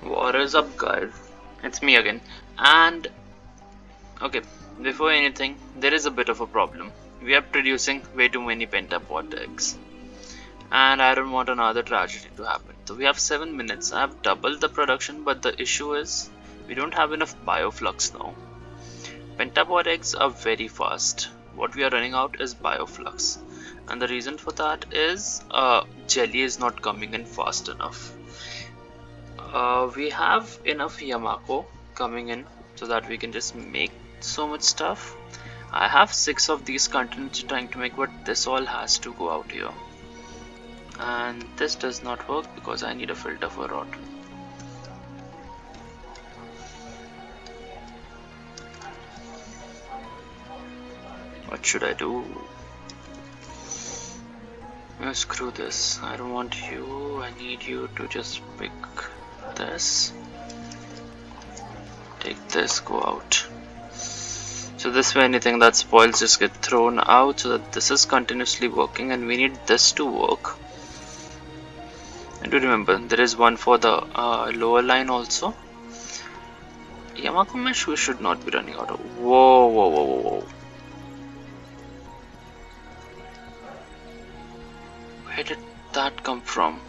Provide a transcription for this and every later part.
What is up, guys? It's me again. And okay, before anything, there is a bit of a problem. We are producing way too many pentapod eggs, and I don't want another tragedy to happen. So we have 7 minutes. I have doubled the production, but the issue is we don't have enough bioflux now. Pentapod eggs are very fast. What we are running out is bioflux, and the reason for that is jelly is not coming in fast enough. We have enough Yamako coming in so that we can just make so much stuff. I have 6 of these containers trying to make, but this all has to go out here. And this does not work because I need a filter for rot. What should I do? Oh, screw this. I don't want you. I need you to just pick this. Take this, go out. So this way anything that spoils just get thrown out so that this is continuously working, and we need this to work. And do remember, there is one for the lower line also. Yamako mesh we should not be running out of. Whoa, whoa, whoa, whoa, whoa. Where did that come from?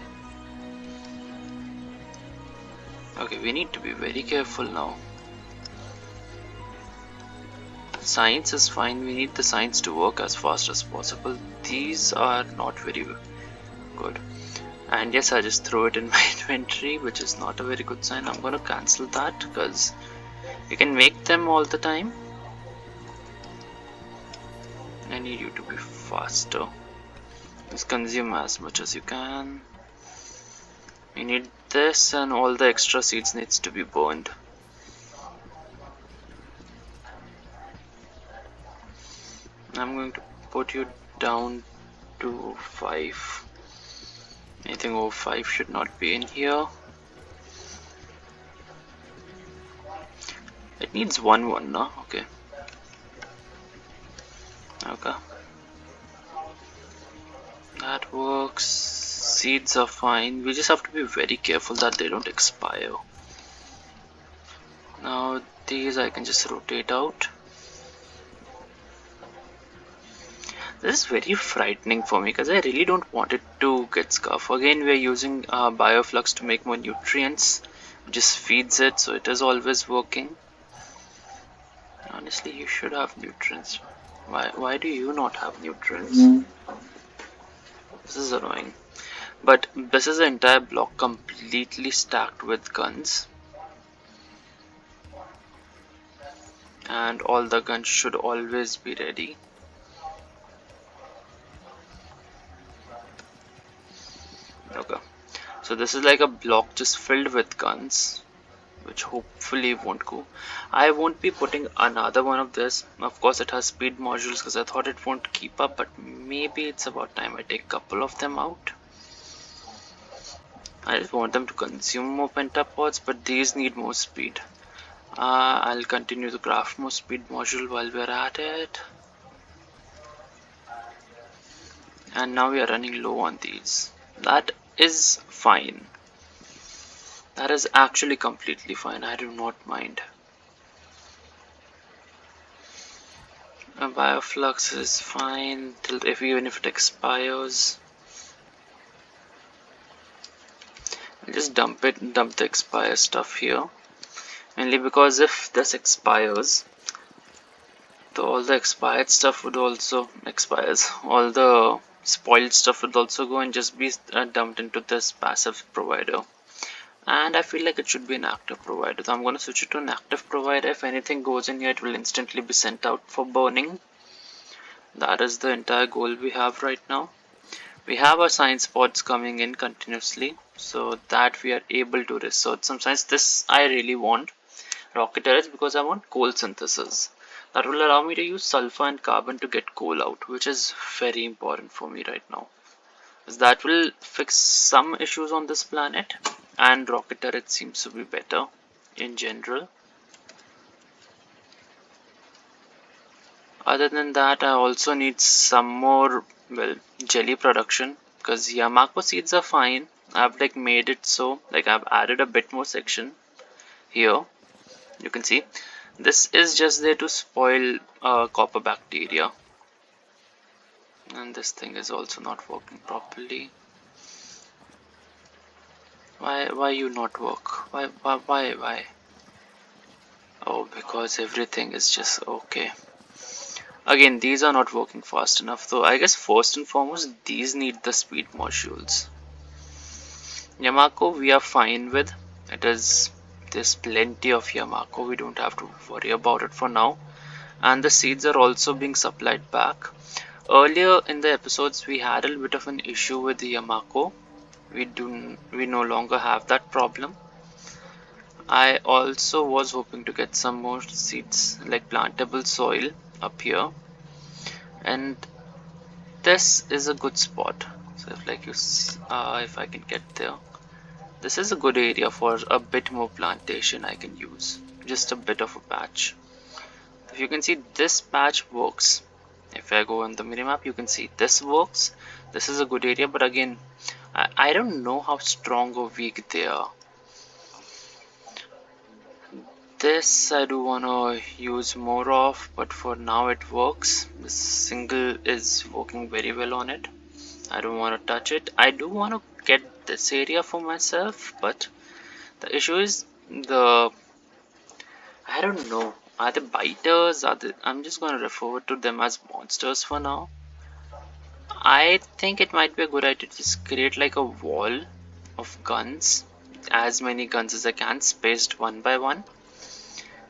Okay, we need to be very careful now. Science is fine, we need the science to work as fast as possible. These are not very good. And yes, I just throw it in my inventory, which is not a very good sign. I'm gonna cancel that because you can make them all the time. I need you to be faster. Just consume as much as you can. You need this, and all the extra seeds needs to be burned. I'm going to put you down to 5. Anything over 5 should not be in here. It needs 1, no? Okay. Okay. That works. Seeds are fine. We just have to be very careful that they don't expire. Now these I can just rotate out. This is very frightening for me because I really don't want it to get scuffed. Again, we are using bioflux to make more nutrients, which just feeds it, so it is always working. Honestly, you should have nutrients. Why do you not have nutrients? This is annoying. But this is the entire block completely stacked with guns. And all the guns should always be ready. Okay, so this is like a block just filled with guns, which hopefully won't go. I won't be putting another one of this. Of course it has speed modules because I thought it won't keep up, but maybe it's about time I take a couple of them out. I just want them to consume more pentapods, but these need more speed. I'll continue to craft more speed module while we're at it. And now we are running low on these. That is fine. That is actually completely fine. I do not mind. A bioflux is fine till even if it expires. I'll just dump the expired stuff here. Mainly because if this expires, all the expired stuff would also expires. All the spoiled stuff would also go and just be dumped into this passive provider. And I feel like it should be an active provider, so I'm going to switch it to an active provider. If anything goes in here, it will instantly be sent out for burning. That is the entire goal we have right now. We have our science pods coming in continuously so that we are able to research some science. This I really want, rocket turrets, because I want coal synthesis. That will allow me to use sulfur and carbon to get coal out, which is very important for me right now. That will fix some issues on this planet, and rocket turret seems to be better in general. Other than that, I also need some more, well, jelly production, because Yamako seeds are fine. I've like made it so like I've added a bit more section here. You can see this is just there to spoil copper bacteria. And this thing is also not working properly. Why you not work? Why? Oh, because everything is just okay. Again, these are not working fast enough though. I guess first and foremost, these need the speed modules. Yamako we are fine with. There's plenty of Yamako. We don't have to worry about it for now. And the seeds are also being supplied back. Earlier in the episodes, we had a little bit of an issue with the Yamako. We no longer have that problem. I also was hoping to get some more seeds like plantable soil up here, and this is a good spot. So if I can get there, this is a good area for a bit more plantation I can use. Just a bit of a patch. If you can see, this patch works. If I go on the minimap, you can see this works. This is a good area, but again, I don't know how strong or weak they are. This I do want to use more of, but for now it works. This single is working very well on it. I don't want to touch it. I do want to get this area for myself, but the issue is I don't know. Are they biters? I'm just going to refer to them as monsters for now. I think it might be a good idea to just create like a wall of guns. As many guns as I can, spaced one by one.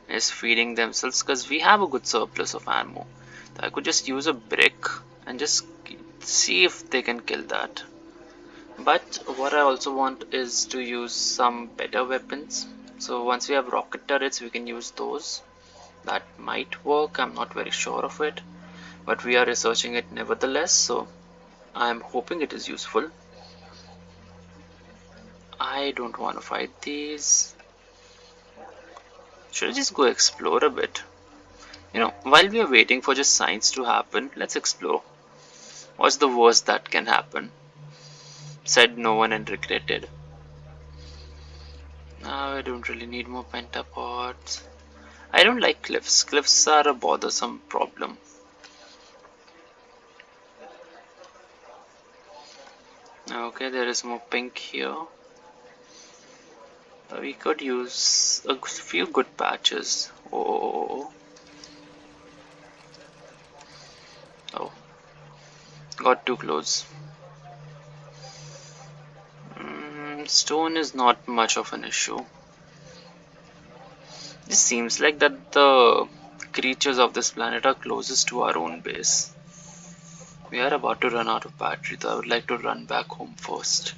Is feeding themselves because we have a good surplus of ammo. I could just use a brick and just see if they can kill that. But what I also want is to use some better weapons. So once we have rocket turrets, we can use those. That might work. I'm not very sure of it, but we are researching it nevertheless. So I'm hoping it is useful. I don't want to fight these. Should I just go explore a bit? While we are waiting for just science to happen, let's explore. What's the worst that can happen? Said no one and regretted. Now I don't really need more pentapods. I don't like cliffs. Cliffs are a bothersome problem. Okay, there is more pink here. We could use a few good patches. Oh, got too close. Stone is not much of an issue. It seems like that the creatures of this planet are closest to our own base. We are about to run out of battery, so I would like to run back home first.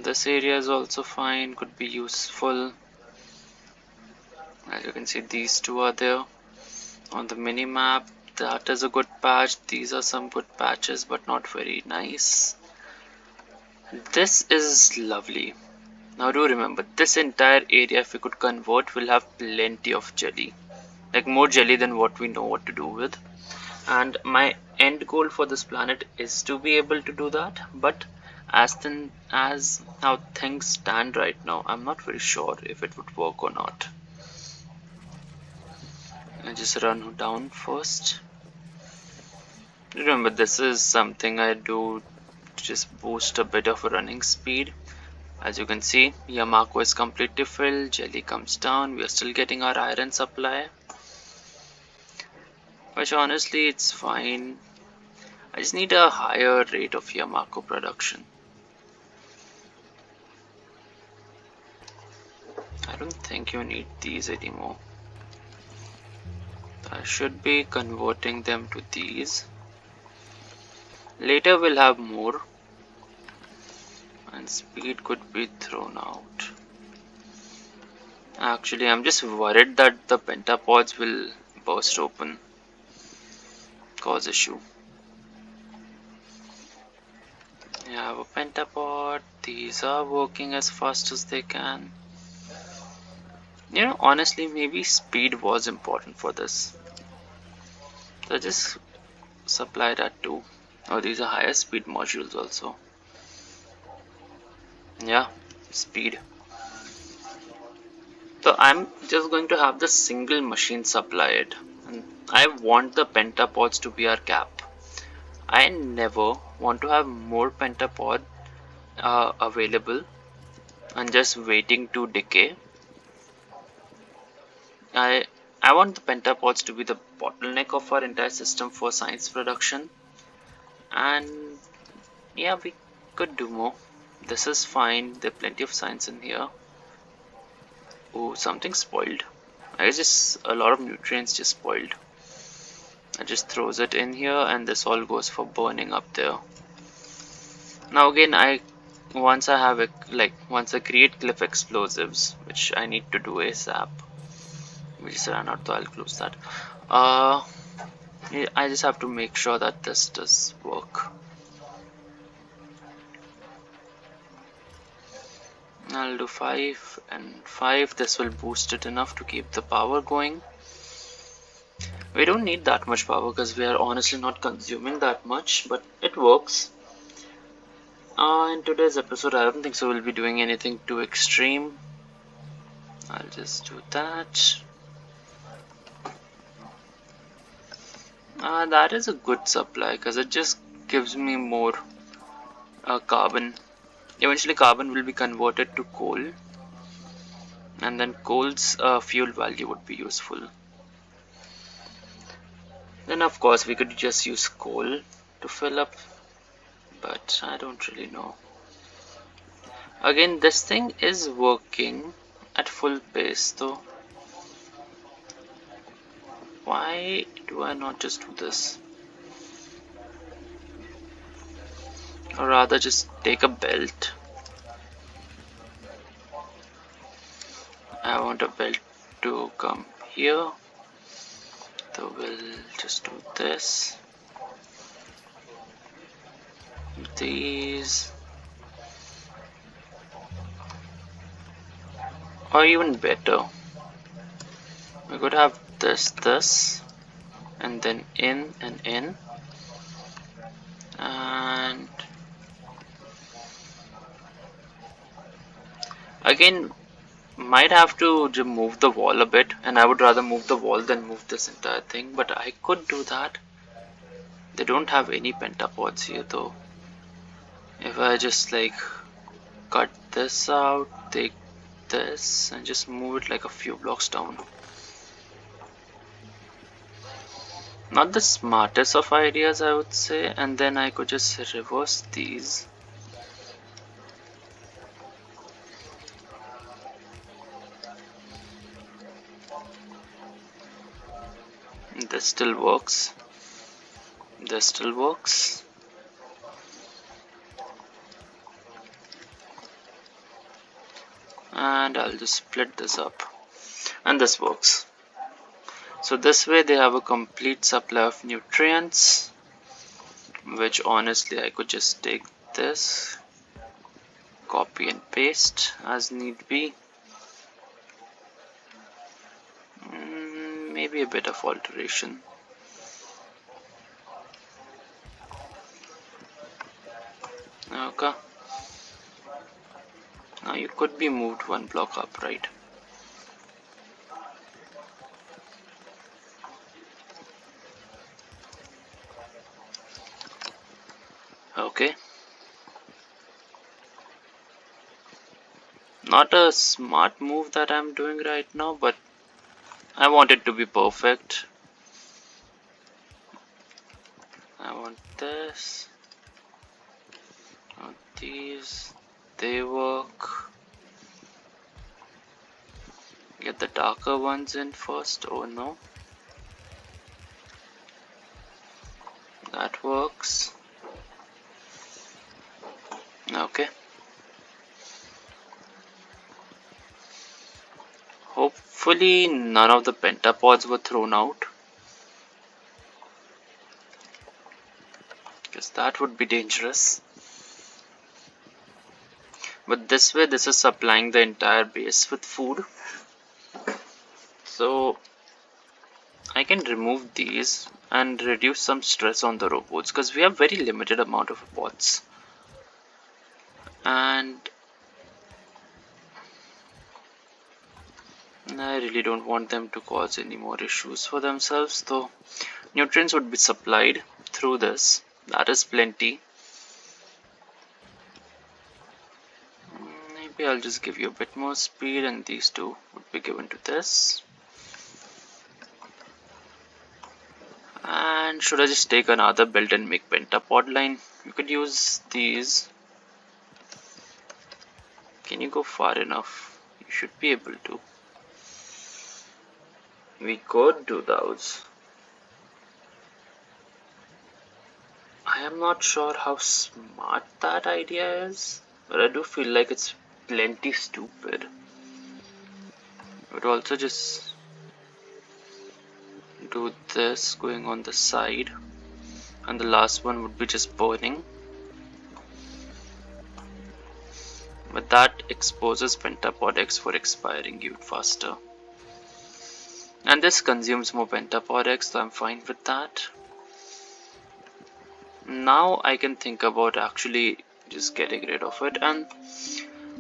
This area is also fine, could be useful. As you can see, these two are there on the mini map. That is a good patch. These are some good patches, but not very nice. This is lovely. Now do remember, this entire area, if we could convert, will have plenty of jelly. Like more jelly than what we know what to do with. And my end goal for this planet is to be able to do that. But as how things stand right now, I'm not very sure if it would work or not. I just run down first. Remember, this is something I do to just boost a bit of running speed. As you can see, Yamako is completely filled, jelly comes down, we are still getting our iron supply. Which honestly, it's fine. I just need a higher rate of Yamako production. I don't think you need these anymore. I should be converting them to these. Later we'll have more. And speed could be thrown out. Actually, I'm just worried that the pentapods will burst open. Cause issue. I have a pentapod. These are working as fast as they can. Honestly, maybe speed was important for this. So just supply that too. Oh, these are higher speed modules also. Yeah, speed. So I'm just going to have the single machine supply it. And I want the pentapods to be our cap. I never want to have more pentapod available and just waiting to decay. I I want the pentapods to be the bottleneck of our entire system for science production. And yeah, we could do more. This is fine. There are plenty of science in here. Oh, something spoiled. I guess just a lot of nutrients just spoiled. It just throws it in here and this all goes for burning up there. Now again, once I have once I create cliff explosives, which I need to do ASAP. We just ran out, so I'll close that. Uh, I just have to make sure that this does work. I'll do 5 and 5. This will boost it enough to keep the power going. We don't need that much power because we are honestly not consuming that much, but it works. In today's episode, I don't think so we'll be doing anything too extreme. I'll just do that. That is a good supply because it just gives me more carbon. Eventually carbon will be converted to coal, and then coal's fuel value would be useful. Then of course we could just use coal to fill up, but I don't really know. Again, this thing is working at full pace though. Why do I not just do this? Or rather just take a belt. I want a belt to come here. So we'll just do this. These. Or even better, we could have this, and then in and in. And again, might have to move the wall a bit, and I would rather move the wall than move this entire thing, but I could do that. They don't have any pentapods here though. If I just cut this out, take this and just move it like a few blocks down. Not the smartest of ideas, I would say, and then I could just reverse these. This still works. This still works. And I'll just split this up. And this works. So this way they have a complete supply of nutrients, which honestly I could just take this, copy and paste as need be. Maybe a bit of alteration. Okay. Now you could be moved one block up, right? Okay. Not a smart move that I'm doing right now, but I want it to be perfect. I want this. These, they work. Get the darker ones in first. Oh no. That works. Okay. Hopefully none of the pentapods were thrown out, because that would be dangerous. But this way, this is supplying the entire base with food. So I can remove these and reduce some stress on the robots, because we have very limited amount of bots, and I really don't want them to cause any more issues for themselves. Though nutrients would be supplied through this, that is plenty. Maybe I'll just give you a bit more speed, and these two would be given to this. And should I just take another build and make pentapod line? You could use these. Can you go far enough? You should be able to. We could do those. I am not sure how smart that idea is, but I do feel like it's plenty stupid. Would also just do this going on the side, and the last one would be just burning, but that exposes pentapod X for expiring even faster, and this consumes more pentapod X, so I'm fine with that. Now I can think about actually just getting rid of it, and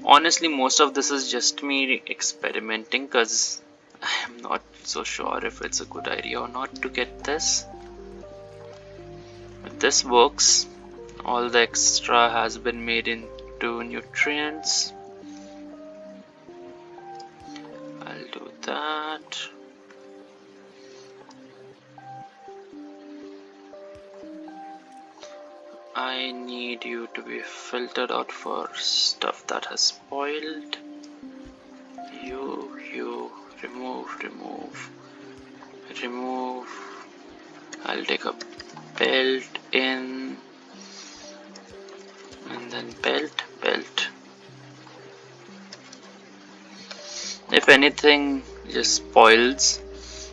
honestly most of this is just me experimenting, because I am not so sure if it's a good idea or not to get this. If this works, all the extra has been made into nutrients. I'll do that. I need you to be filtered out for stuff that has spoiled. You remove. I'll take a belt in, and then belt. If anything just spoils,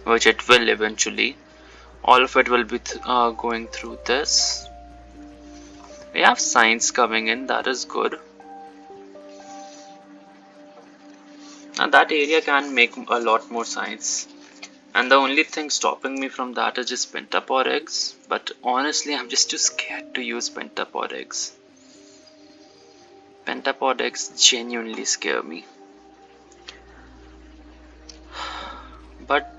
which it will eventually, all of it will be going through this. We have signs coming in, that is good. And that area can make a lot more signs. And the only thing stopping me from that is just pentapod eggs. But honestly, I'm just too scared to use pentapod eggs. Pentapod eggs genuinely scare me. But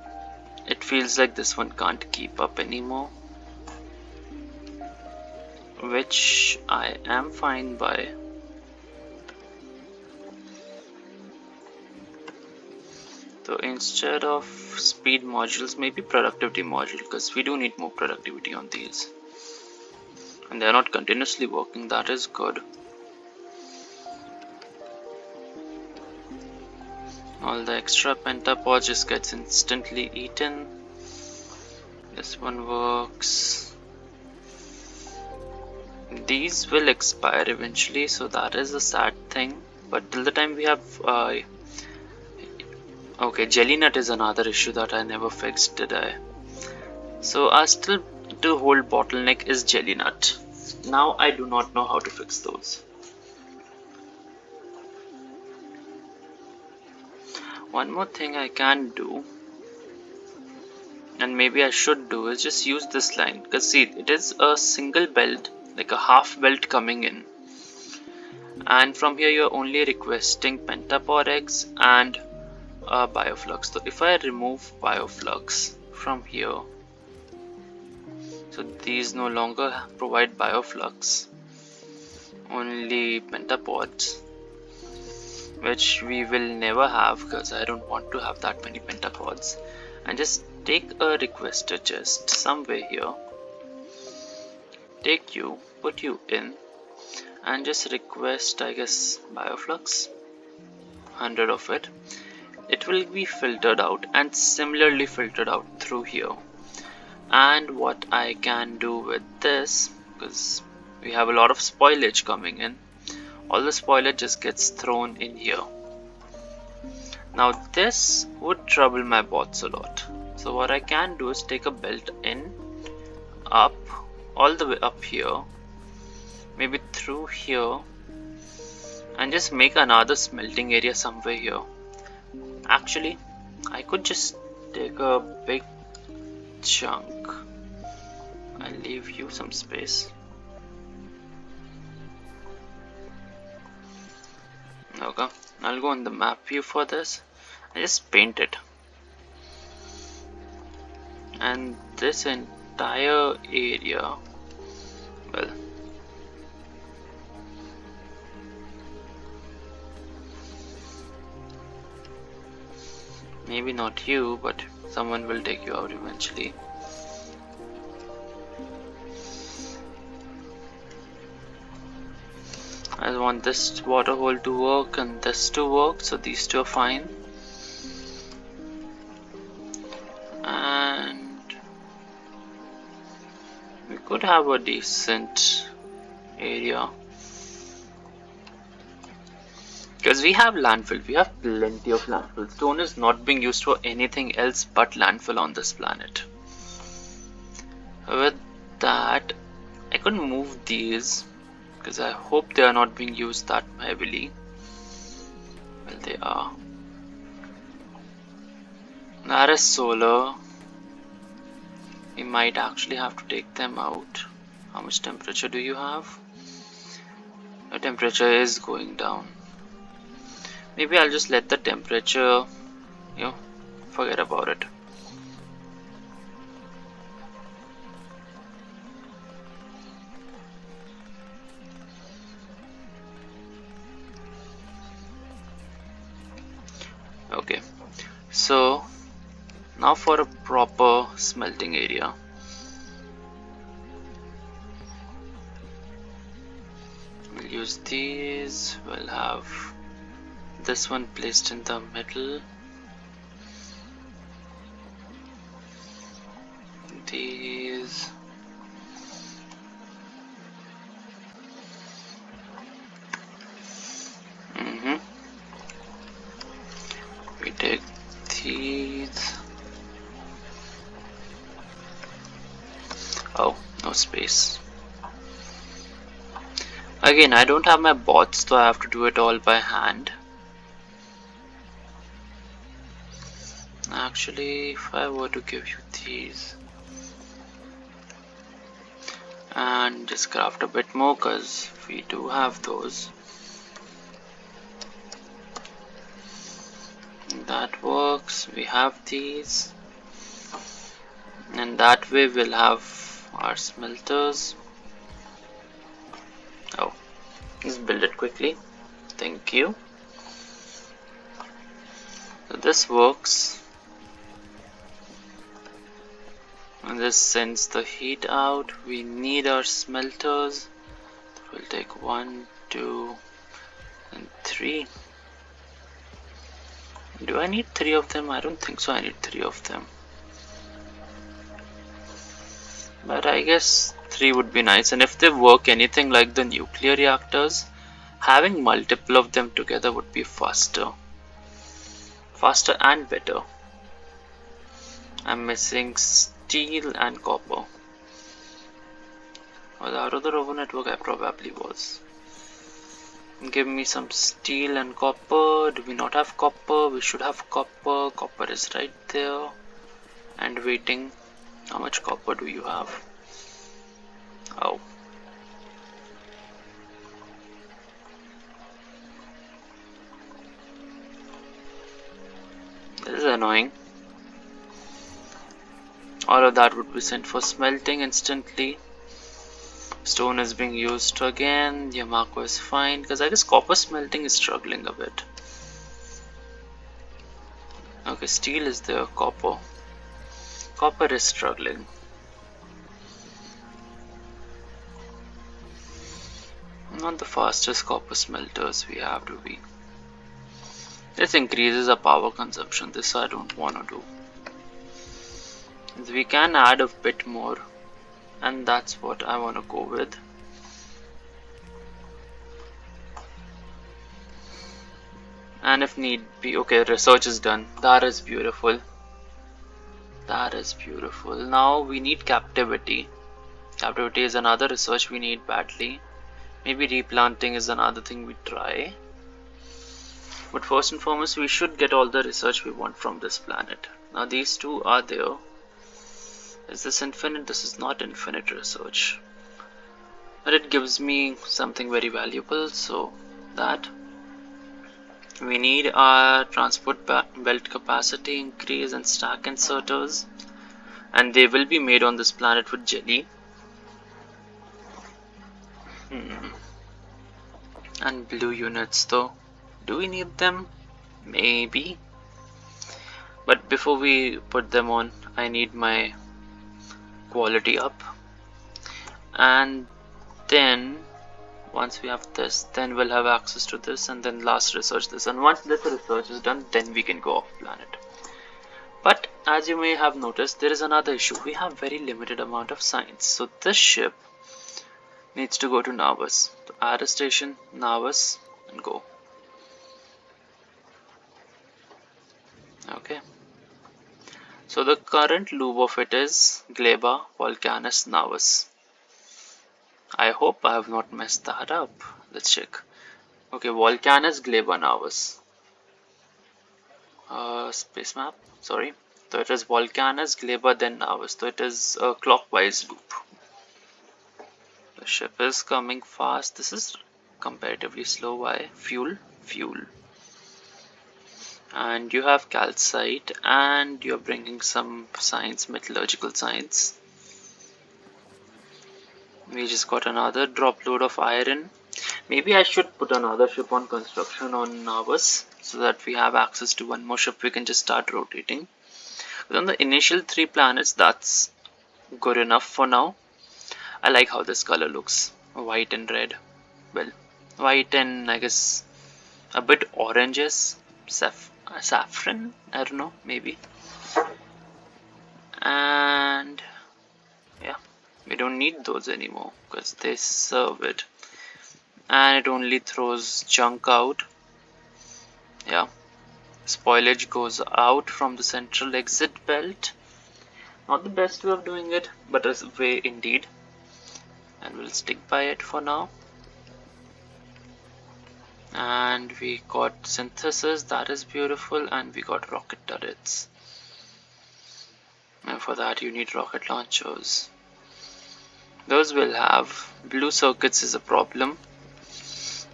it feels like this one can't keep up anymore, which I am fine by. So instead of speed modules, maybe productivity module, because we do need more productivity on these, and they are not continuously working, that is good. All the extra pentapods just gets instantly eaten. This one works. These will expire eventually, so that is a sad thing, but till the time we have okay, jelly nut is another issue that I never fixed, did I? So still the whole bottleneck is jelly nut. Now I do not know how to fix those. One more thing I can do, and maybe I should do, is just use this line, because see, it is a single belt, like a half belt coming in, and from here you're only requesting pentapod eggs and bioflux. So if I remove bioflux from here, so these no longer provide bioflux, only pentapods, which we will never have, because I don't want to have that many pentapods. And just take a requester chest somewhere here, take you, put you in, and just request, I guess, bioflux, 100 of it. It will be filtered out and similarly filtered out through here. And what I can do with this, because we have a lot of spoilage coming in, all the spoilage just gets thrown in here. Now this would trouble my bots a lot, so what I can do is take a belt in, up, all the way up here, maybe through here, and just make another smelting area somewhere here. Actually, I could just take a big chunk I'll leave you some space. Okay, I'll go on the map view for this. I just paint it. And this entire area, well, maybe not you, but someone will take you out eventually. I want this water hole to work and this to work, so these two are fine. And we could have a decent area. Because we have landfill, we have plenty of landfill. Stone is not being used for anything else but landfill on this planet. With that, I could move these because I hope they are not being used that heavily. Well, they are. That is solar. We might actually have to take them out. How much temperature do you have? Your temperature is going down. Maybe I'll just let the temperature, forget about it. Okay, so now for a proper smelting area. We'll use these. We'll have this one placed in the middle. These. We take these. Oh, no space. Again, I don't have my bots, so I have to do it all by hand. Actually, if I were to give you these and just craft a bit more, because we do have those. That works. We have these, and that way we'll have our smelters. Oh, let's build it quickly. Thank you. So this works, and this sends the heat out. We need our smelters. We'll take 1, 2, and 3. Do I need 3 of them? I don't think so. I need 3 of them. But I guess 3 would be nice. And if they work anything like the nuclear reactors, having multiple of them together would be faster. Faster and better. I'm missing steel and copper. Was out of the robo network? I probably was. Give me some steel and copper. Do we not have copper? We should have copper. Copper is right there and waiting. How much copper do you have? Oh, this is annoying. All of that would be sent for smelting instantly. Stone is being used again. Yamako is fine because I guess copper smelting is struggling a bit. Okay, steel is there. Copper is struggling. Not the fastest copper smelters we have, do we? This increases our power consumption. This I don't want to do. We can add a bit more, and that's what I want to go with. And if need be, okay, research is done. That is beautiful. That is beautiful. Now we need captivity. Captivity is another research we need badly. Maybe replanting is another thing we try. But first and foremost, we should get all the research we want from this planet. Now these two are there. Is this infinite? This is not infinite research. But it gives me something very valuable, so that we need our transport belt capacity increase and stack inserters, and they will be made on this planet with jelly. And blue units though, do we need them? Maybe. But before we put them on, I need my quality up, and then once we have this, then we'll have access to this, and then last research this, and once this research is done, then we can go off planet. But as you may have noticed, there is another issue. We have very limited amount of science, so this ship needs to go to Navas. So add a station, Navas, and go. Okay. So the current loop of it is Gleba, Volcanus, Navas. I hope I have not messed that up. Let's check. Okay, Volcanus, Gleba, Navas. Space map, sorry. So it is Volcanus, Gleba, then Navas. So it is a clockwise loop. The ship is coming fast. This is comparatively slow. Why? Fuel. And you have calcite, and you're bringing some science, metallurgical science. We just got another drop load of iron. Maybe I should put another ship on construction on Navas, so that we have access to one more ship we can just start rotating. But on the initial 3 planets, that's good enough for now. I like how this color looks, white and red. Well, white and I guess a bit oranges, saffron, I don't know, maybe. And yeah, we don't need those anymore because they serve it, and it only throws junk out. Yeah, spoilage goes out from the central exit belt. Not the best way of doing it, but a way indeed, and we'll stick by it for now. And we got synthesis, that is beautiful, and we got rocket turrets, and for that you need rocket launchers. Those will have blue circuits is a problem,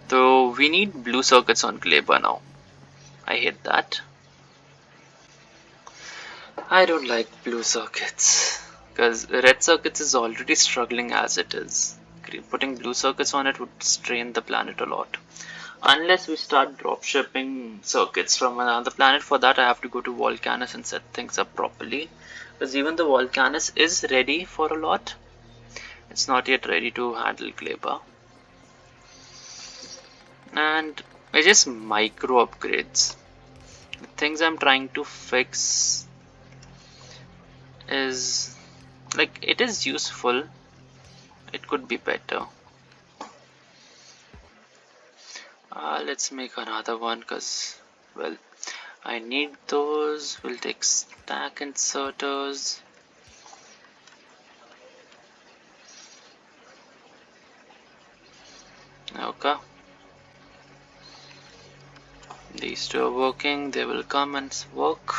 though we need blue circuits on Gleba now. I hate that. I don't like blue circuits because red circuits is already struggling as it is. Putting blue circuits on it would strain the planet a lot. Unless we start drop shipping circuits from another planet. For that I have to go to Volcanus and set things up properly, because even the Volcanus is ready for a lot, it's not yet ready to handle Gleba. And it's just micro upgrades. The things I'm trying to fix is like, it is useful, it could be better. Let's make another one because, well, I need those. We'll take stack inserters. Okay. These two are working, they will come and work.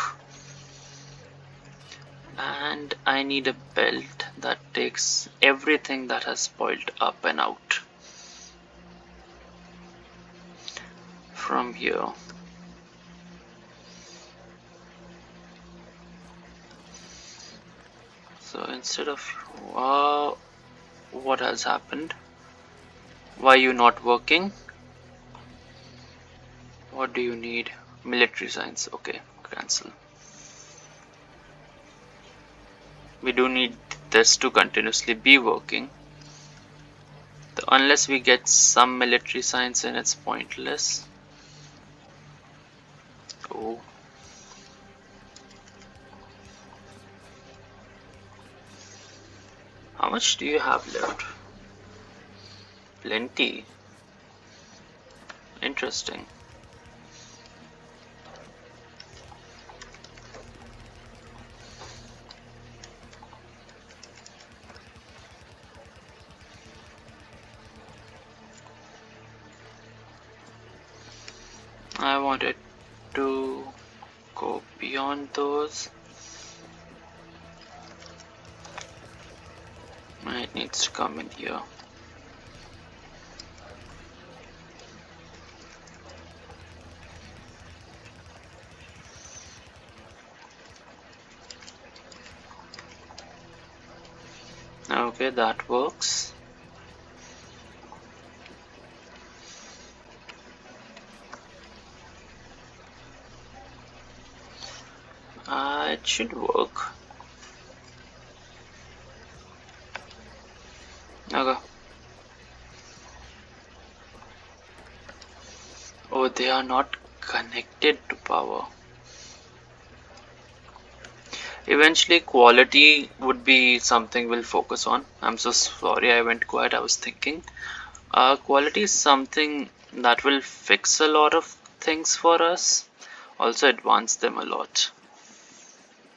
And I need a belt that takes everything that has spoiled up and out from here. So instead of what has happened? Why are you not working? What do you need? Military science. Okay, cancel. We do need this to continuously be working. Unless we get some military science in, it's pointless. Oh. How much do you have left? Plenty. Interesting. I wanted to go beyond those. it needs to come in here. Okay, that works. It should work. Okay. Oh, they are not connected to power. Eventually, quality would be something we'll focus on. I'm so sorry I went quiet. I was thinking. Quality is something that will fix a lot of things for us, also advance them a lot.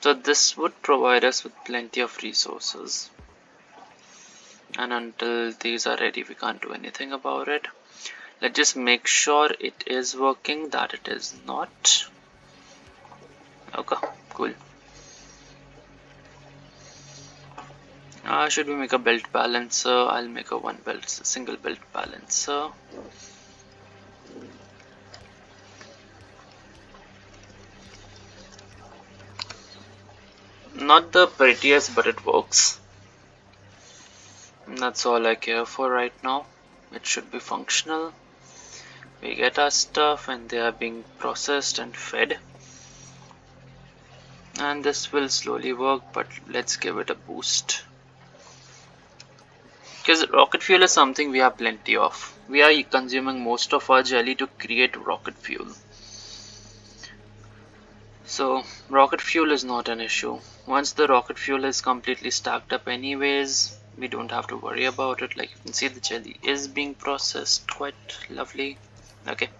So this would provide us with plenty of resources. And until these are ready, we can't do anything about it. Let's just make sure it is working, that it is not. Okay, cool. Should we make a belt balancer? I'll make a single belt balancer. Not the prettiest, but it works. And that's all I care for right now. It should be functional. We get our stuff and they are being processed and fed. And this will slowly work, but let's give it a boost. Because rocket fuel is something we have plenty of. We are consuming most of our jelly to create rocket fuel. So rocket fuel is not an issue. Once the rocket fuel is completely stacked up anyways, we don't have to worry about it. Like you can see, the jelly is being processed quite lovely. Okay,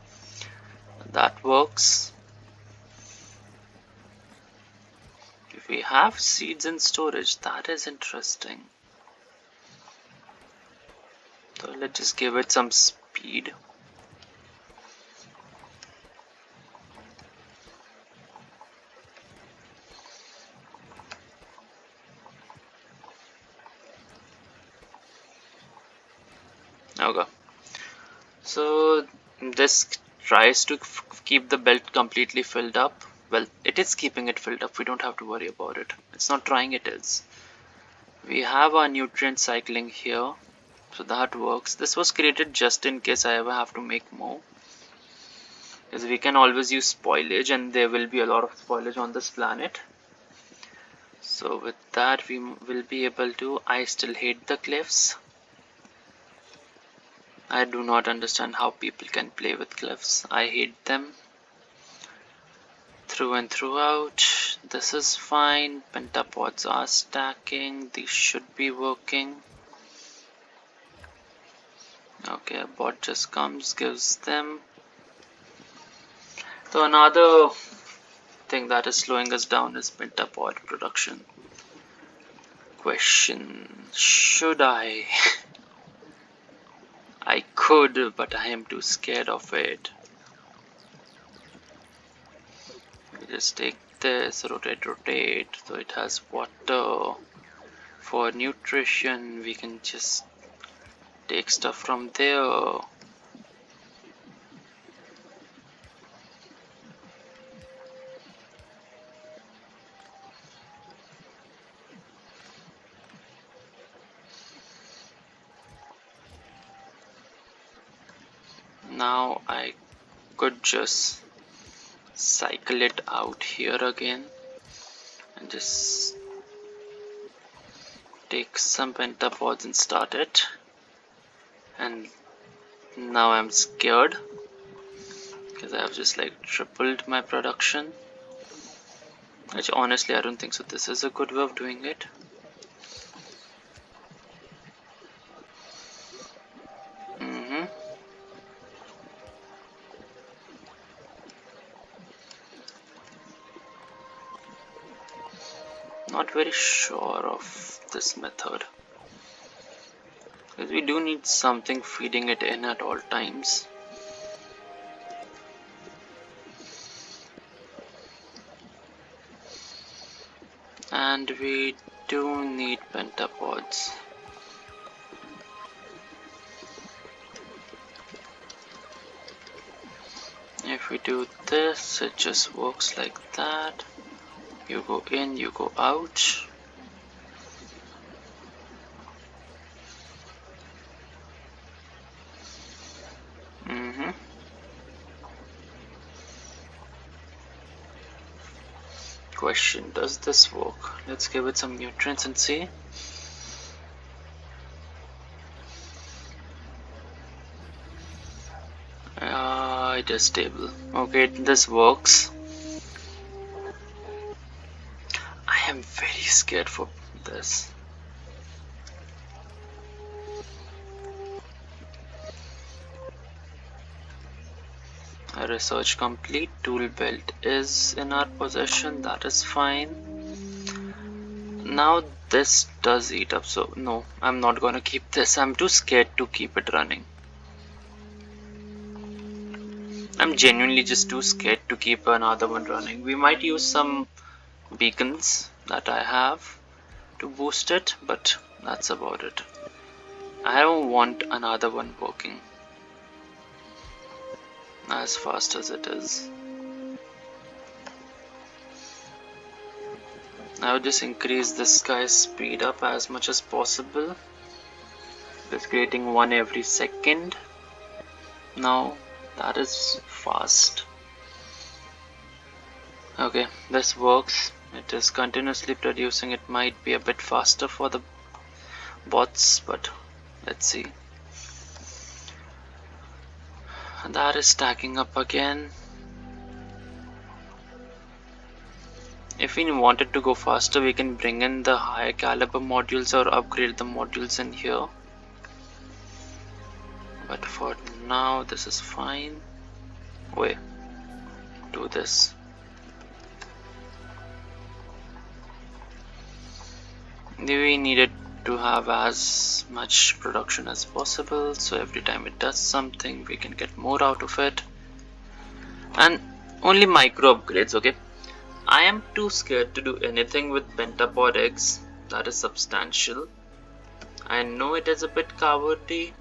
that works. If we have seeds in storage, that is interesting. So let's just give it some speed. Okay, so this tries to keep the belt completely filled up. Well, it is keeping it filled up. We don't have to worry about it. It's not trying, it is. We have our nutrient cycling here, so that works. This was created just in case I ever have to make more, because we can always use spoilage and there will be a lot of spoilage on this planet. So with that we will be able to. I still hate the cliffs. I do not understand how people can play with cliffs. I hate them through and throughout. This is fine. Pentapods are stacking. These should be working. Okay, a bot just comes, gives them. So another thing that is slowing us down is pentapod production. Question: should I? I could, but I am too scared of it. We just take this, rotate, so it has water. For nutrition, we can just take stuff from there. Now I could just cycle it out here again and just take some pentapods and start it. And now I'm scared because I have just like tripled my production, which honestly I don't think so. This is a good way of doing it. Not very sure of this method, because we do need something feeding it in at all times. And we do need pentapods. If we do this, it just works like that. You go in, you go out. Question, does this work? Let's give it some nutrients and see. It is stable. Okay, this works. I am very scared for this. Research complete. Tool belt is in our possession. That is fine. Now this does eat up, so no, I'm not gonna keep this. I'm too scared to keep it running. I'm genuinely just too scared to keep another one running. We might use some beacons that I have to boost it, but that's about it. I don't want another one working as fast as it is. I would just increase this guy's speed up as much as possible. Just creating one every second. Now that is fast. Okay, this works. It is continuously producing. It might be a bit faster for the bots, but let's see. And that is stacking up again. If we wanted to go faster, we can bring in the higher caliber modules or upgrade the modules in here. But for now, this is fine. Wait, do this. We needed to have as much production as possible, so every time it does something, we can get more out of it. And only micro upgrades, okay? I am too scared to do anything with pentapod eggs that is substantial. I know it is a bit cowardly.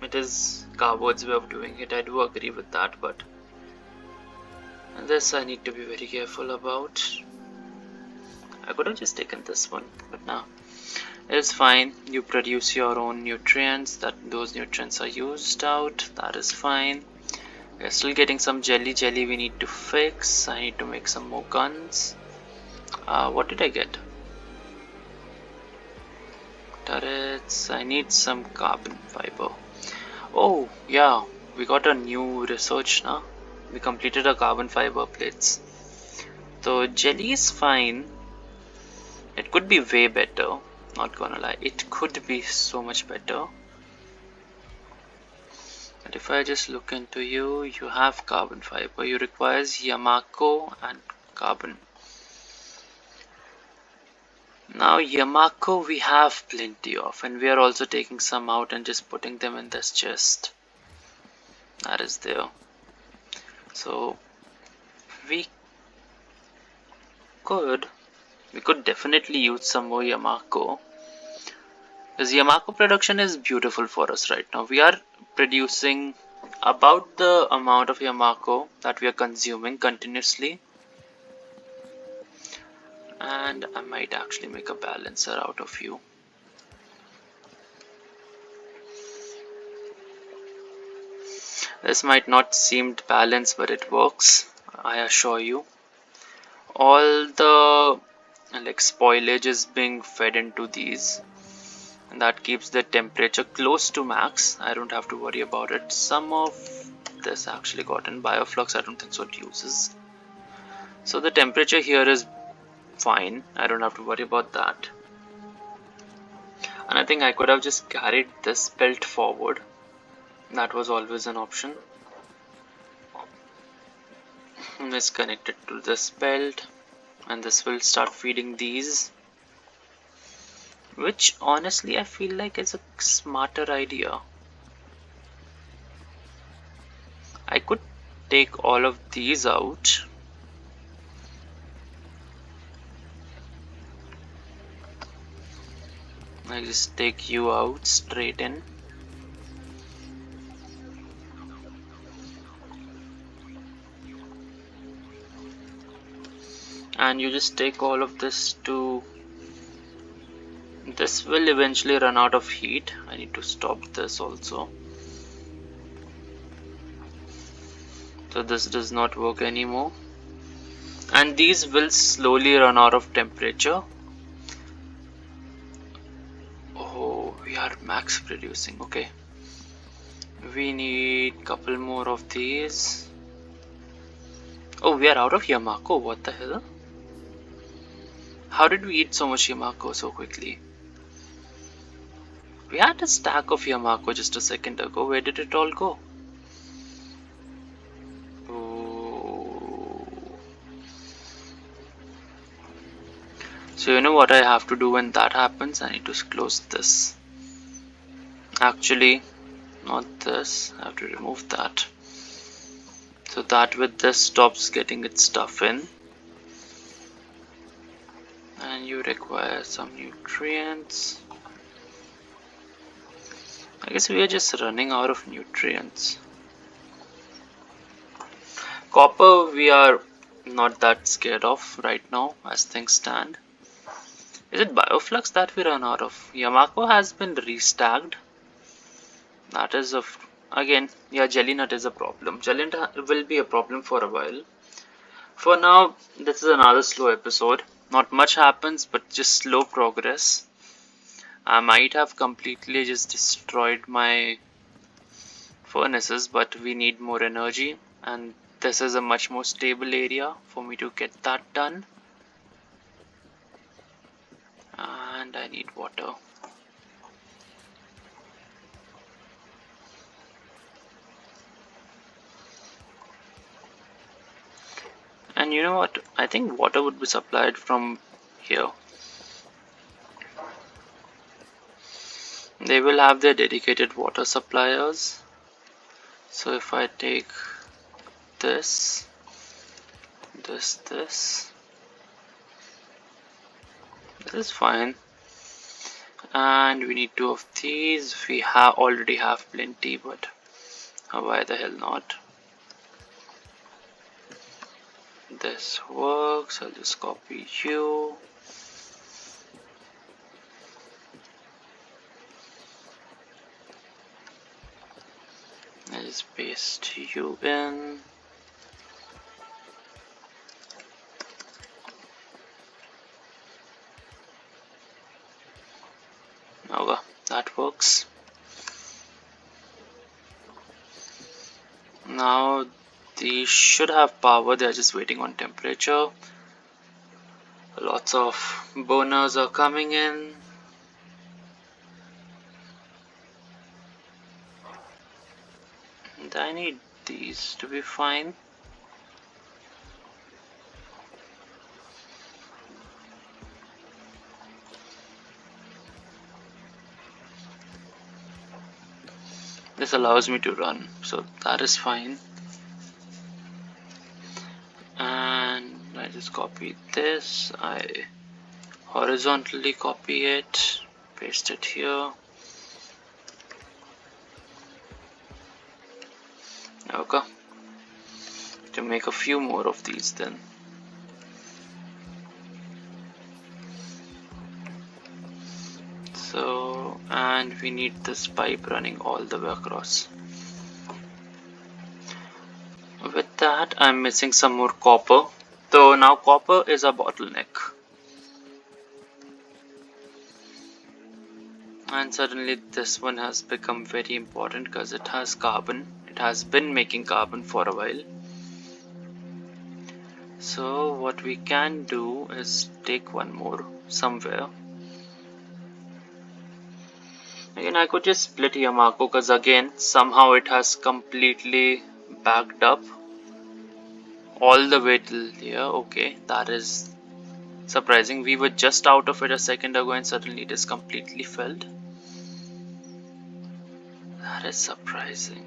It is coward's way of doing it, I do agree with that, but this I need to be very careful about. I could have just taken this one, but now it's fine. You produce your own nutrients, those nutrients are used out, that is fine. We're still getting some jelly we need to fix. I need to make some more guns. What did I get? Turrets. I need some carbon fiber. Oh yeah, we got a new research now. We completed our carbon fiber plates. So jelly is fine. It could be way better, not gonna lie. It could be so much better. But if I just look into you, you have carbon fiber. You requires Yamako and carbon. Now Yamako we have plenty of, and we are also taking some out and just putting them in this chest. That is there. So we could definitely use some more Yamako, because Yamako production is beautiful for us right now. We are producing about the amount of Yamako that we are consuming continuously, and I might actually make a balancer out of you. This might not seem balanced, but it works, I assure you. All the spoilage is being fed into these, and that keeps the temperature close to max. I don't have to worry about it. Some of this actually got in bioflux. I don't think so it uses. So the temperature here is fine. I don't have to worry about that. And I think I could have just carried this belt forward. That was always an option. It's connected to this belt, and this will start feeding these, which honestly I feel like is a smarter idea. I could take all of these out. I just take you out straight in. and you just take all of this to... This will eventually run out of heat. I need to stop this also. So this does not work anymore. And these will slowly run out of temperature. Oh, we are max producing. Okay. We need couple more of these. Oh, we are out of Yamako. What the hell? How did we eat so much Yamako so quickly? We had a stack of Yamako just a second ago. Where did it all go? Oh. So you know what I have to do when that happens? I need to close this. Actually, not this. I have to remove that. So that with this stops getting its stuff in. And you require some nutrients. I guess we are just running out of nutrients. Copper we are not that scared of right now as things stand. Is it bioflux that we run out of? Yamako has been restacked. That is again, yeah, jelly nut is a problem. Jelly nut will be a problem for a while. For now, this is another slow episode. Not much happens, but just slow progress. I might have completely just destroyed my furnaces, but we need more energy, and this is a much more stable area for me to get that done. And I need water. And you know what? I think water would be supplied from here. They will have their dedicated water suppliers. So if I take this, this is fine. And we need 2 of these. We already have plenty, but why the hell not? This works. I'll just copy you. I just paste you in. Okay, that works. Now these should have power. They're just waiting on temperature. Lots of burners are coming in. And I need these to be fine. This allows me to run, so that is fine. And I just copy this. I horizontally copy it, paste it here. Okay, to make a few more of these then. So, and we need this pipe running all the way across. With that, I'm missing some more copper. So now copper is a bottleneck. And suddenly this one has become very important because it has carbon. It has been making carbon for a while. So what we can do is take one more somewhere. Again, I could just split Yamako because again somehow it has completely backed up all the way till here. Okay, that is surprising. We were just out of it a second ago and suddenly it is completely filled. That is surprising.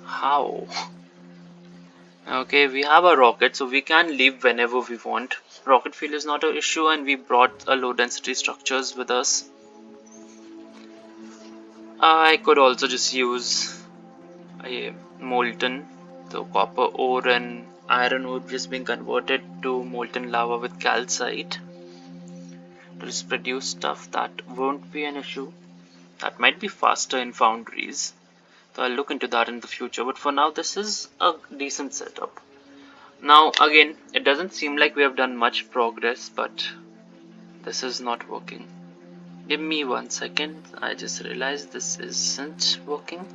How? Okay, we have a rocket, so we can leave whenever we want. Rocket fuel is not an issue, and we brought a low density structures with us. I could also just use a molten, so copper ore and iron ore just being converted to molten lava with calcite to just produce stuff, that won't be an issue. That might be faster in foundries, so I'll look into that in the future, but for now this is a decent setup. Now again, it doesn't seem like we have done much progress, but this is not working. Give me 1 second, I just realized this isn't working.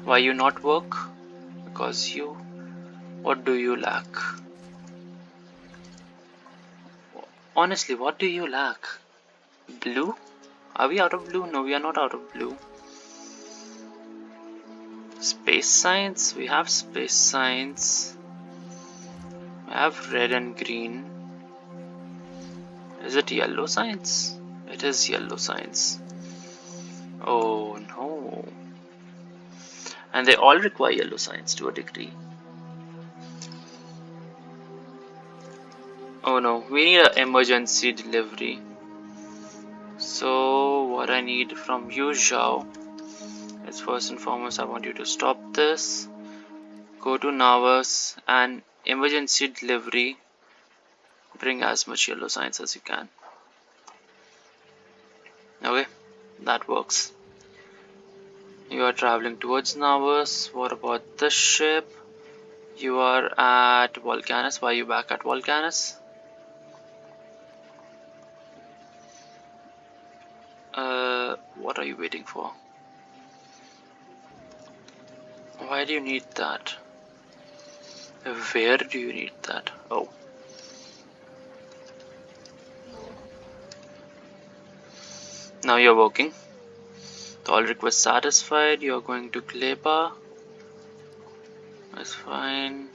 Why you not work? Because you, what do you lack? Honestly, what do you lack? Blue? Are we out of blue? No, we are not out of blue. Space science? We have space science. We have red and green. Is it yellow science? It is yellow science. Oh no. And they all require yellow science to a degree. Oh no, we need an emergency delivery. So what I need from you, Zhao, is first and foremost I want you to stop this. Go to Navas and emergency delivery. Bring as much yellow science as you can. Okay, that works. You are traveling towards Navas. What about this ship? You are at Volcanus. Why are you back at Volcanus? What are you waiting for? Why do you need that? Where do you need that? Oh. Now you're working. All requests satisfied. You're going to Gleba. That's fine.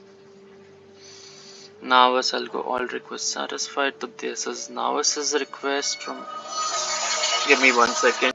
Navas, I'll go all requests satisfied. So this is Navas's request from. Give me 1 second.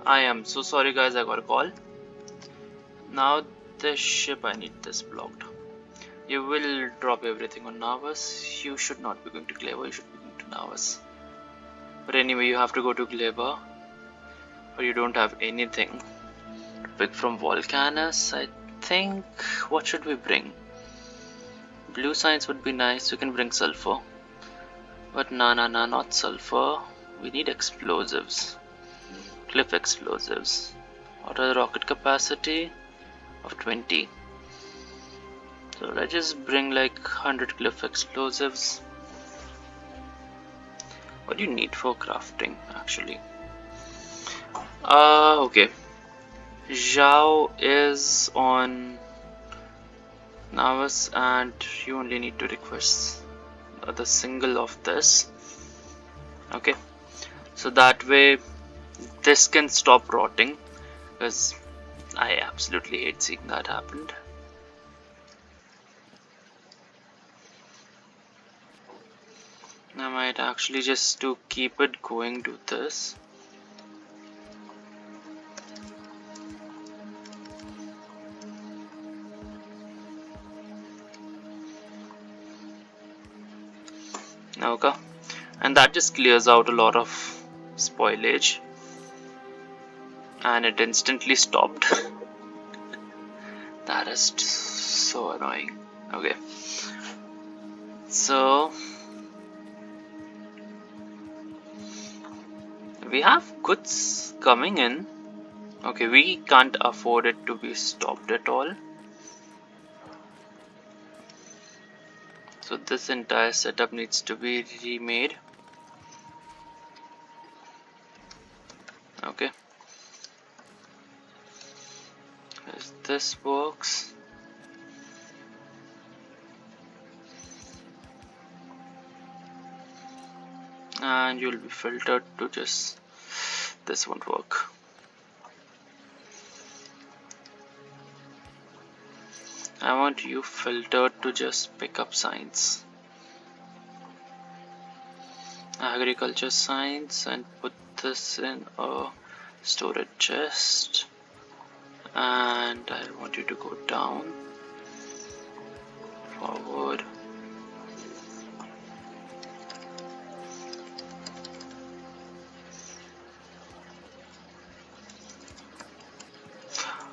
I am so sorry, guys. I got a call. Now this ship, I need this blocked. You will drop everything on Navas. You should not be going to Gleba. You should be going to Navas. But anyway, you have to go to Gleba, or you don't have anything to pick from Volcanus. I think, what should we bring? Blue science would be nice. You can bring sulfur, but nah, not sulfur. We need explosives, cliff explosives. What are the rocket capacity of 20? So let's just bring like 100 cliff explosives. What do you need for crafting actually? Okay. Zhao is on Navas and you only need to request the single of this. Okay. So that way this can stop rotting, because I absolutely hate seeing that happened. I might actually, just to keep it going, do this. Okay, and that just clears out a lot of spoilage, and it instantly stopped. That is so annoying. Okay, so we have goods coming in. Okay, we can't afford it to be stopped at all. So this entire setup needs to be remade. Okay. As this works. and you'll be filtered to just, this won't work. I want you filtered to just pick up science, agriculture science, and put this in a storage chest. And I want you to go down, forward.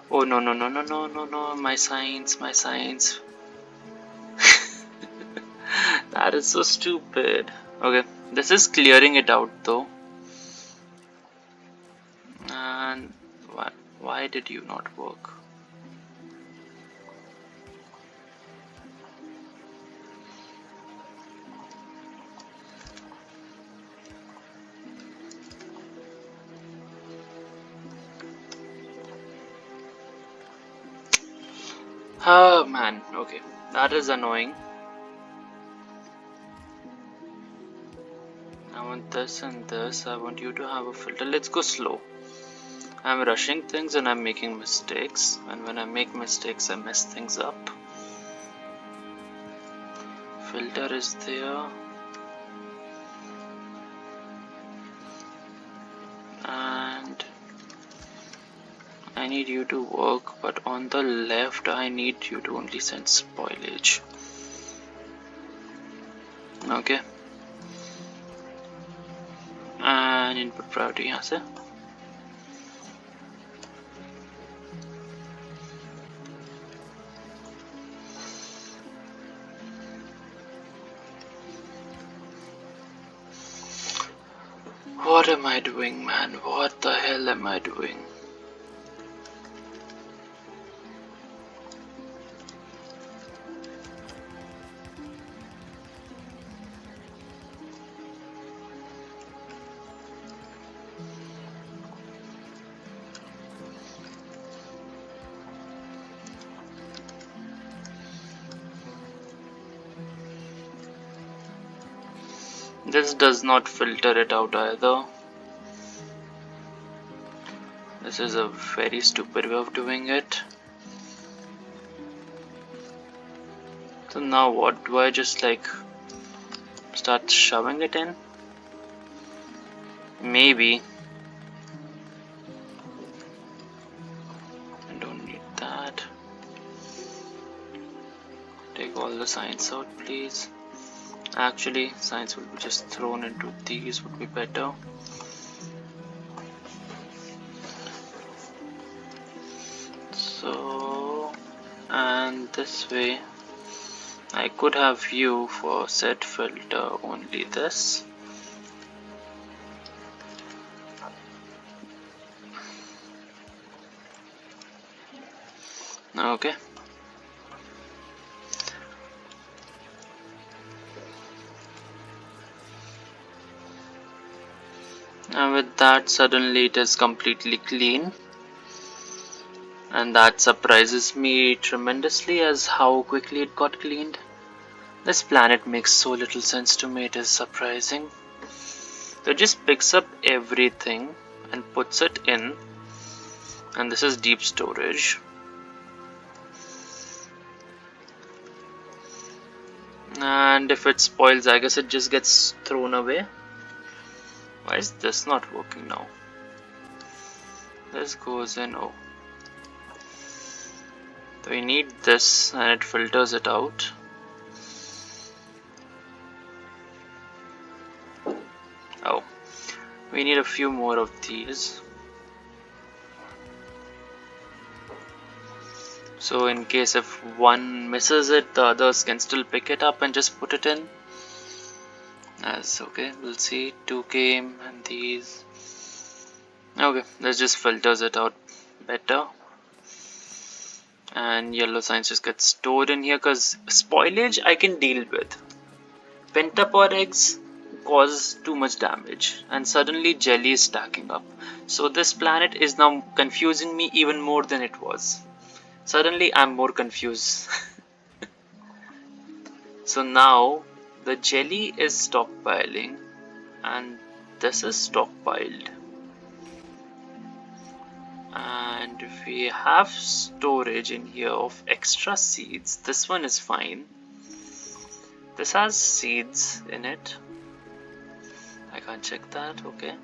Oh no no no no no no no, my science, my science. That is so stupid. Okay, this is clearing it out though. And why did you not work? Oh man, okay, that is annoying. I want this and this. I want you to have a filter. Let's go slow. I'm rushing things and I'm making mistakes, and when I make mistakes I mess things up. Filter is there, and I need you to work, but on the left I need you to only send spoilage. Okay, and input priority यहाँ से. What am I doing, man? What the hell am I doing? This does not filter it out either. This is a very stupid way of doing it. So now what? Do I just like start shoving it in? Maybe. I don't need that. Take all the science out, please. Actually, science will be just thrown into these, would be better. So, and this way I could have you for set filter only this. Okay. And with that, suddenly it is completely clean, and that surprises me tremendously as how quickly it got cleaned. This planet makes so little sense to me, it is surprising. So it just picks up everything and puts it in, and this is deep storage. And if it spoils, I guess it just gets thrown away. Why is this not working now? This goes in. Oh, so we need this, and it filters it out. Oh, we need a few more of these. So in case if one misses it, the others can still pick it up and just put it in. As okay, we'll see. 2 came and these. Okay, this just filters it out better. And yellow science just gets stored in here, because spoilage I can deal with. Pentapod eggs cause too much damage, and suddenly jelly is stacking up. So this planet is now confusing me even more than it was. Suddenly I'm more confused. So now the jelly is stockpiling, and this is stockpiled, and we have storage in here of extra seeds. This one is fine. This has seeds in it. I can't check that. Okay,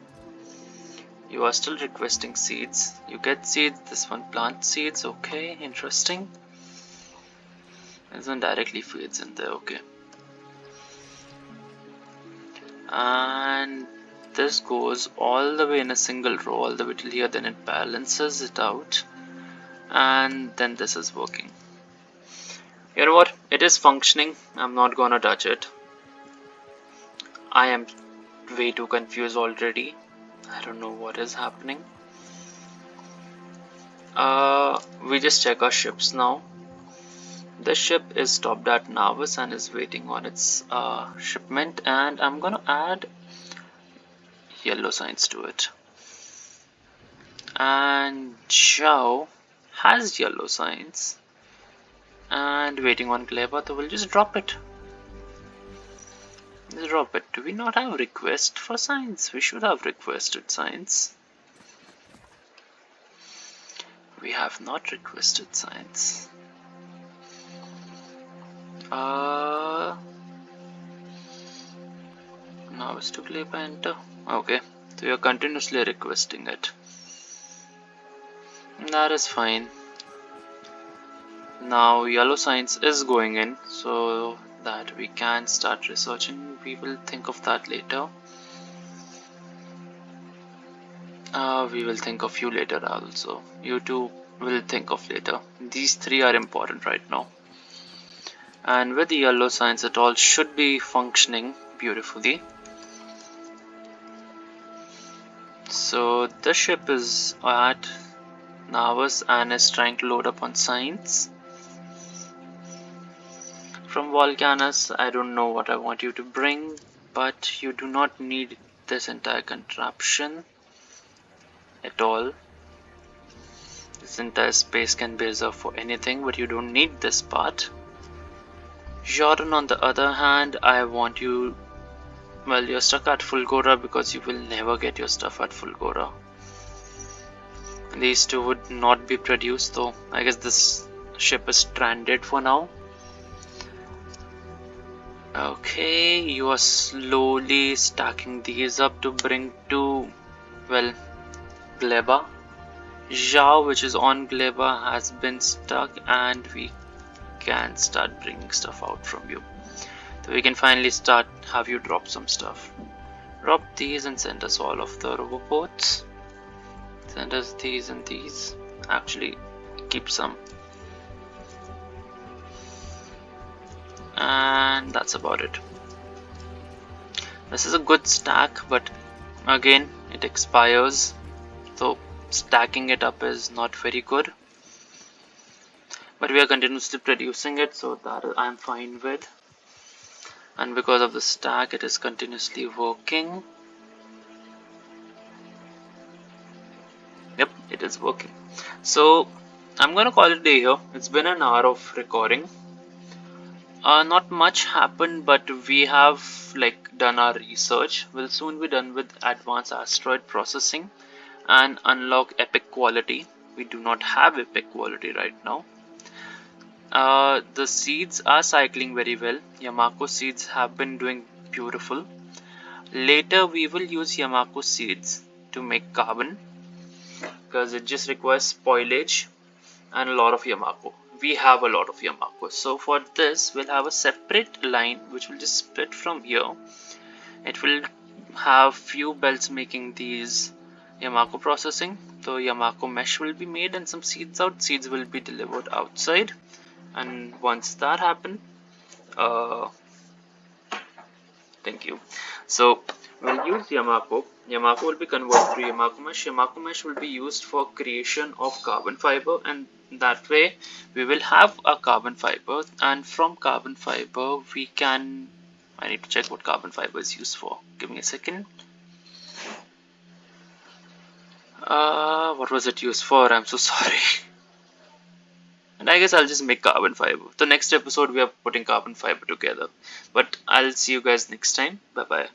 you are still requesting seeds. You get seeds. This one plant seeds. Okay, interesting. This one directly feeds in there. Okay, and this goes all the way in a single row all the way till here, then it balances it out, and then this is working. You know what, it is functioning. I'm not gonna touch it. I am way too confused already. I don't know what is happening. We just check our ships now. The ship is stopped at Navas and is waiting on its shipment, and I'm gonna add yellow signs to it. And Zhao has yellow signs and waiting on Gleba, so we'll just drop it. Drop it. Do we not have request for signs? We should have requested signs. We have not requested signs. Now is to Gleba enter. Okay, so you're continuously requesting it. That is fine. Now yellow signs is going in, so that we can start researching. We will think of that later. We will think of you later also. You two will think of later. These three are important right now. And with the yellow signs, it all should be functioning beautifully. So the ship is at Navas and is trying to load up on signs. From Volcanus, I don't know what I want you to bring, but you do not need this entire contraption at all. This entire space can be reserved for anything, but you don't need this part. Jordan, on the other hand, I want you, well, you're stuck at Fulgora because you will never get your stuff at Fulgora. These two would not be produced, though. I guess this ship is stranded for now. Okay, you are slowly stacking these up to bring to, well, Gleba. Zhao, which is on Gleba, has been stuck, and we can start bringing stuff out from you. So we can finally start have you drop some stuff. Drop these and send us all of the roboports. Send us these and these. Actually, keep some. And that's about it. This is a good stack, but again it expires, so stacking it up is not very good, but we are continuously producing it, so that I'm fine with. And because of the stack, it is continuously working. Yep, it is working. So I'm gonna call it a day here. It's been an hour of recording. Not much happened, but we have done our research. We'll soon be done with advanced asteroid processing and unlock epic quality. We do not have epic quality right now. The seeds are cycling very well. Yamako seeds have been doing beautiful. Later we will use Yamako seeds to make carbon, because it just requires spoilage and a lot of Yamako. We have a lot of Yamako, so for this we'll have a separate line which will just split from here. It will have few belts making these Yamako processing, so Yamako mesh will be made and some seeds out. Seeds will be delivered outside, and once that happens, thank you. So we'll use Yamako. Yamako will be converted to Yamako mesh. Yamako mesh will be used for creation of carbon fiber, and that way we will have a carbon fiber, and from carbon fiber we can, I need to check what carbon fiber is used for. Give me a second. What was it used for? I'm so sorry. And I guess I'll just make carbon fiber. The next episode we are putting carbon fiber together. But I'll see you guys next time. Bye bye.